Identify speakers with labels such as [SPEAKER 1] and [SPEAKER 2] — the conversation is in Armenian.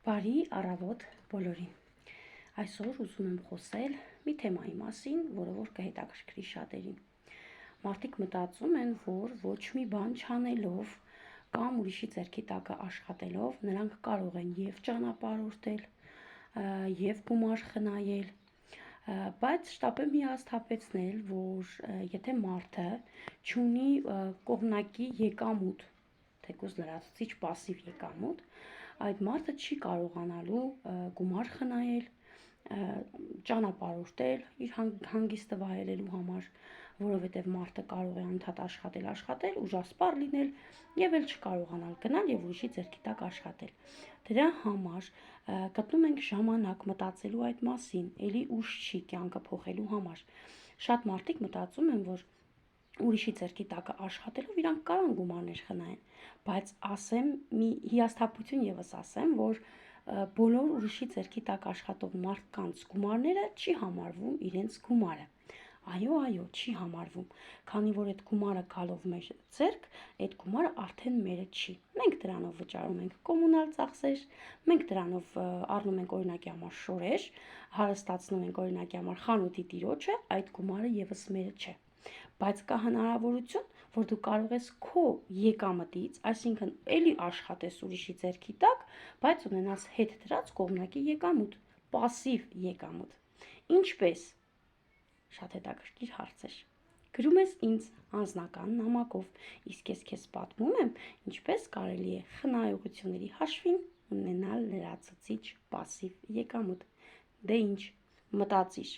[SPEAKER 1] Բարի առավոտ բոլորին։ Այսօր ուզում եմ խոսել մի թեմայի մասին, որը որ կհետաքրքրի շատերին։ Մարդիկ մտածում են, որ ոչ մի բան չանելով կամ ուրիշի ձեռքի տակը աշխատելով նրանք կարող են եւ ճանապարհորդել, եւ գումար խնայել, բայց շտապ եմ հիասթափեցնել, որ եթե մարդը չունի կողմնակի եկամուտ, թեկուզ լրացուցիչ պասիվ եկամուտ, այդ մարդը չի կարողանալու գումար խնայել, ճանապարհորդել իր հանգիստը վայելելու համար, որովհետև մարդը կարող է անդադ աշխատել, ուժասպառ լինել եւ էլ չկարողանալ գնալ եւ ուրիշի ձեռքի տակ աշխատել։ Դրա համար գտնում ենք ժամանակ մտածելու այդ մասին, ելի ուշ չի կյանքը փոխելու համար։ Շատ մարդիկ մտածում են, որ ուրիշի ձեռքի տակը աշխատելով իրանք կարան գումարներ խնայեն, բայց ասեմ մի հիասթափություն եւս ասեմ, որ բոլոր ուրիշի ձեռքի տակ աշխատող մարդկանց գումարները չի համարվում իրենց գումարը։ Այո, չի համարվում, քանի որ այդ գումարը գալով մեր ձեռք, այդ գումարը արդեն մերը չի։ Մենք դրանով վճարում ենք կոմունալ ծախսեր, մենք դրանով առնում ենք օրինակի համար շորեր, հարստացնում ենք օրինակի համար խանութի տիրոջը, այդ գումարը եւս մերը չէ։ Բայց կա հնարավորություն, որ դու կարող ես քո եկամտից, այսինքն էլի աշխատես ուրիշի ձեռքի տակ, բայց ունենաս հետ դրած կողմնակի եկամուտ, պասիվ եկամուտ։ Ինչպես։ Շատ հետաքրքիր հարց էր։ Գրում ես ինձ անձնական նամակով, իսկ ես քեզ պատմում եմ, ինչպես կարելի է խնայողությունների հաշվին ունենալ լրացուցիչ պասիվ եկամուտ։ Դե ինչ, մտածիր։